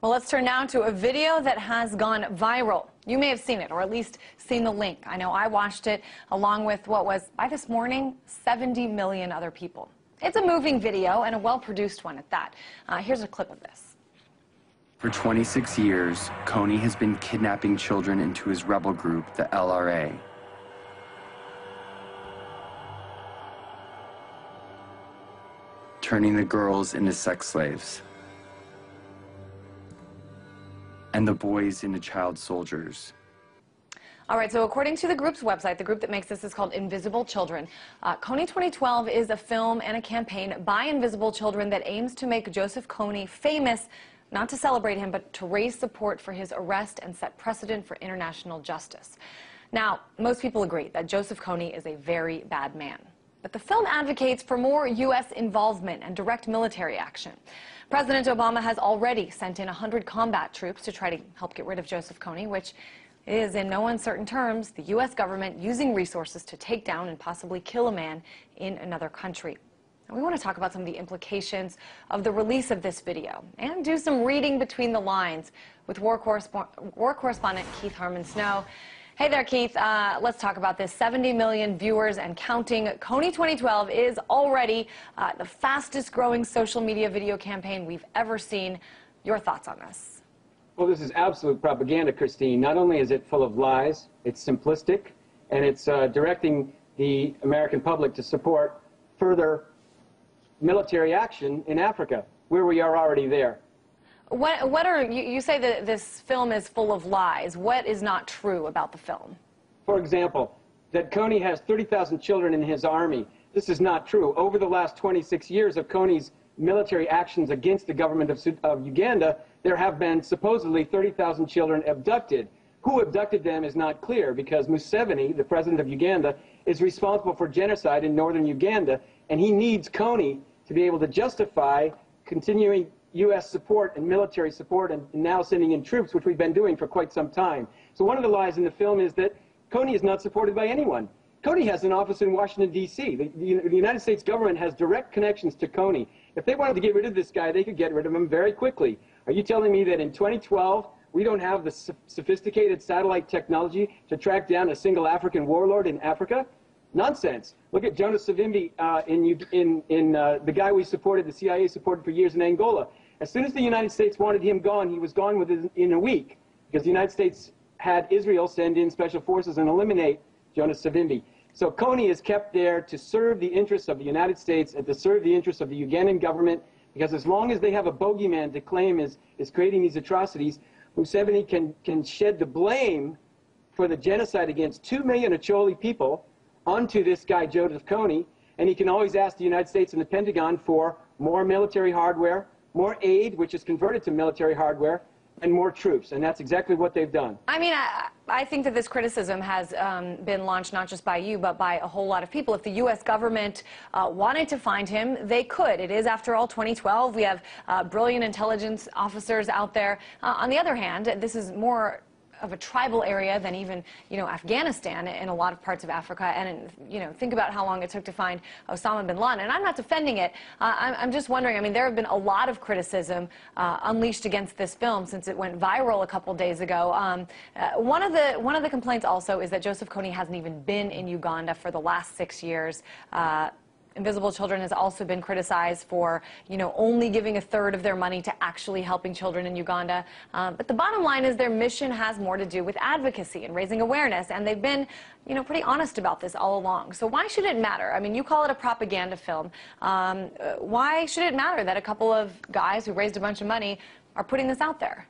Well, let's turn now to a video that has gone viral. You may have seen it, or at least seen the link. I know I watched it along with what was, by this morning, 70 million other people. It's a moving video and a well-produced one at that. Here's a clip of this. For 26 years, Kony has been kidnapping children into his rebel group, the LRA. Turning the girls into sex slaves. And the boys into child soldiers. All right, so according to the group's website, the group that makes this is called Invisible Children. Kony 2012 is a film and a campaign by Invisible Children that aims to make Joseph Kony famous, not to celebrate him, but to raise support for his arrest and set precedent for international justice. Now, most people agree that Joseph Kony is a very bad man. But the film advocates for more U.S. involvement and direct military action. President Obama has already sent in 100 combat troops to try to help get rid of Joseph Kony, which is, in no uncertain terms, the U.S. government using resources to take down and possibly kill a man in another country. And we want to talk about some of the implications of the release of this video and do some reading between the lines with war correspondent Keith Harmon-Snow. Hey there, Keith. Let's talk about this. 70 million viewers and counting. Kony 2012 is already the fastest growing social media video campaign we've ever seen. Your thoughts on this? Well, this is absolute propaganda, Christine. Not only is it full of lies, it's simplistic, and it's directing the American public to support further military action in Africa, where we are already there. You say that this film is full of lies. What is not true about the film? For example, that Kony has 30,000 children in his army. This is not true. Over the last 26 years of Kony's military actions against the government of Uganda, there have been supposedly 30,000 children abducted. Who abducted them is not clear, because Museveni, the president of Uganda, is responsible for genocide in northern Uganda, and he needs Kony to be able to justify continuing U.S. support and military support, and now sending in troops, which we've been doing for quite some time. So one of the lies in the film is that Kony is not supported by anyone. Kony has an office in Washington, D.C. The United States government has direct connections to Kony. If they wanted to get rid of this guy, they could get rid of him very quickly. Are you telling me that in 2012, we don't have the sophisticated satellite technology to track down a single African warlord in Africa? Nonsense. Look at Jonas Savimbi, the guy we supported, the CIA supported for years in Angola. As soon as the United States wanted him gone, he was gone within a week, because the United States had Israel send in special forces and eliminate Jonas Savimbi. So Kony is kept there to serve the interests of the United States and to serve the interests of the Ugandan government, because as long as they have a bogeyman to claim is creating these atrocities, Museveni can shed the blame for the genocide against 2 million Acholi people onto this guy, Joseph Kony, and he can always ask the United States and the Pentagon for more military hardware, more aid, which is converted to military hardware, and more troops, and that's exactly what they've done. I mean, I think that this criticism has been launched not just by you, but by a whole lot of people. If the U.S. government wanted to find him, they could. It is, after all, 2012. We have brilliant intelligence officers out there. On the other hand, this is more of a tribal area than even, Afghanistan in a lot of parts of Africa. And, think about how long it took to find Osama bin Laden. And I'm not defending it. I'm just wondering, I mean, there have been a lot of criticism unleashed against this film since it went viral a couple days ago. One of the complaints also is that Joseph Kony hasn't even been in Uganda for the last 6 years. Invisible Children has also been criticized for, only giving a third of their money to actually helping children in Uganda. But the bottom line is their mission has more to do with advocacy and raising awareness, and they've been, pretty honest about this all along. So why should it matter? I mean, you call it a propaganda film. Why should it matter that a couple of guys who raised a bunch of money are putting this out there?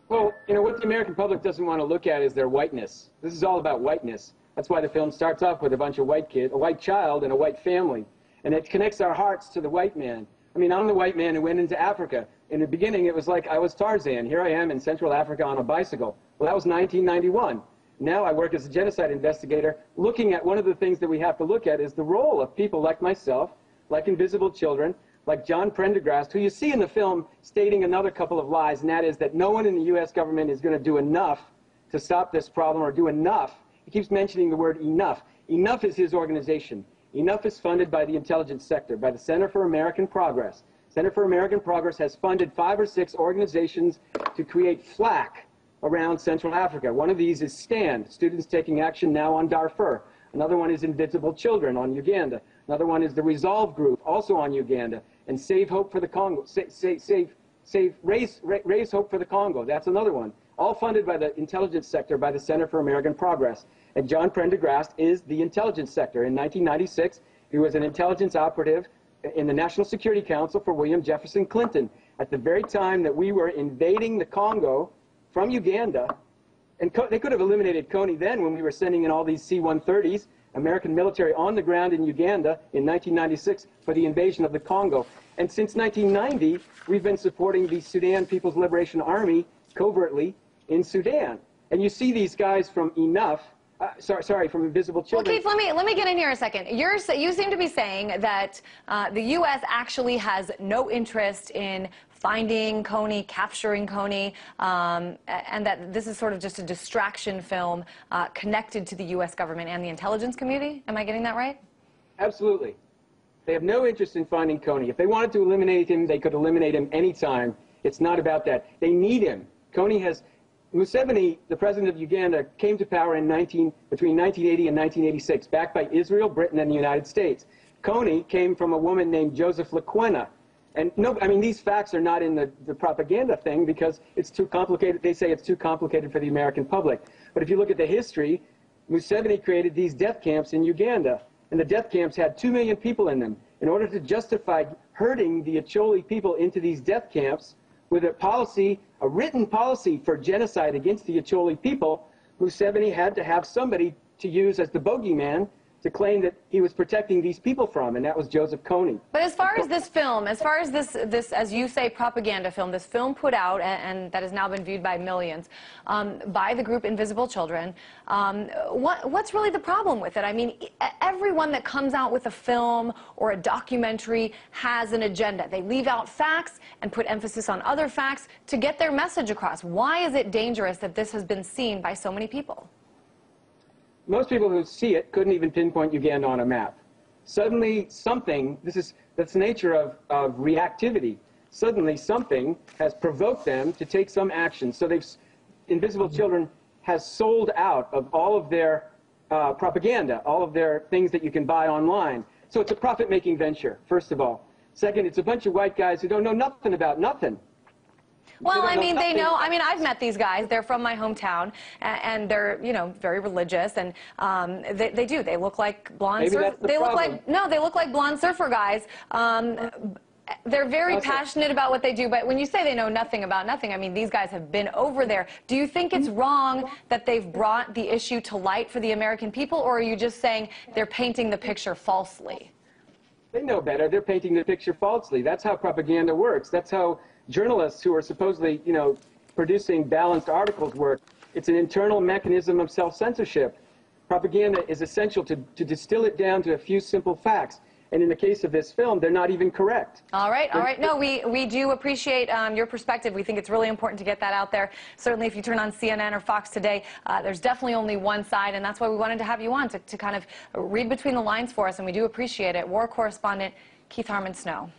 Well, what the American public doesn't want to look at is their whiteness. This is all about whiteness. That's why the film starts off with a bunch of white kids, a white child and a white family. And it connects our hearts to the white man. I mean, I'm the white man who went into Africa. In the beginning, it was like I was Tarzan. Here I am in Central Africa on a bicycle. Well, that was 1991. Now I work as a genocide investigator, looking at one of the things that we have to look at is the role of people like myself, like Invisible Children, like John Prendergast, who you see in the film stating another couple of lies, and that is that no one in the U.S. government is going to do enough to stop this problem or do enough. He keeps mentioning the word enough. Enough is his organization. Enough is funded by the intelligence sector, by the Center for American Progress. Center for American Progress has funded 5 or 6 organizations to create FLAC around Central Africa. One of these is STAND, Students Taking Action Now on Darfur. Another one is Invisible Children on Uganda. Another one is the Resolve Group, also on Uganda. And Save Hope for the Congo. Raise Hope for the Congo. That's another one. All funded by the intelligence sector, by the Center for American Progress. And John Prendergast is the intelligence sector. In 1996, he was an intelligence operative in the National Security Council for William Jefferson Clinton. At the very time that we were invading the Congo from Uganda, and they could have eliminated Kony then when we were sending in all these C-130s, American military on the ground in Uganda in 1996 for the invasion of the Congo. And since 1990, we've been supporting the Sudan People's Liberation Army covertly in Sudan. And you see these guys from from Invisible Children. Well, Keith, let me get in here a second. You seem to be saying that the U.S. actually has no interest in finding Kony, capturing Kony, and that this is sort of just a distraction film connected to the U.S. government and the intelligence community. Am I getting that right? Absolutely. They have no interest in finding Kony. If they wanted to eliminate him, they could eliminate him anytime. It's not about that. They need him. Kony has... Museveni, the president of Uganda, came to power between 1980 and 1986, backed by Israel, Britain, and the United States. Kony came from a woman named Joseph Lequena. And no, I mean, these facts are not in the propaganda thing because it's too complicated. They say it's too complicated for the American public. But if you look at the history, Museveni created these death camps in Uganda. And the death camps had 2 million people in them. In order to justify herding the Acholi people into these death camps, with a written policy for genocide against the Acholi people, Museveni had to have somebody to use as the bogeyman to claim that he was protecting these people from, and that was Joseph Kony. But as far as this film, as far as this, as you say, propaganda film, this film put out, and that has now been viewed by millions, by the group Invisible Children, what's really the problem with it? I mean, everyone that comes out with a film or a documentary has an agenda. They leave out facts and put emphasis on other facts to get their message across. Why is it dangerous that this has been seen by so many people? Most people who see it couldn't even pinpoint Uganda on a map. Suddenly something, that's the nature of reactivity. Suddenly something has provoked them to take some action. So Invisible Children has sold out of all of their propaganda, all of their things that you can buy online. So it's a profit-making venture, first of all. Second, it's a bunch of white guys who don't know nothing about nothing. Well, I mean, they know. I mean, I've met these guys. They're from my hometown, and they're, you know, very religious, and they do. They look like blonde surfer. They look like they look like blonde surfer guys. They're very passionate about what they do, but when you say they know nothing about nothing, I mean, these guys have been over there. Do you think it's wrong that they've brought the issue to light for the American people, or are you just saying they're painting the picture falsely? They know better. They're painting the picture falsely. That's how propaganda works. That's how journalists who are supposedly, you know, producing balanced articles work. It's an internal mechanism of self-censorship. Propaganda is essential to distill it down to a few simple facts. And in the case of this film, they're not even correct. All right, all right. No, we do appreciate your perspective. We think it's really important to get that out there. Certainly, if you turn on CNN or Fox today, there's definitely only one side, and that's why we wanted to have you on, to kind of read between the lines for us, and we do appreciate it. War correspondent Keith Harmon Snow.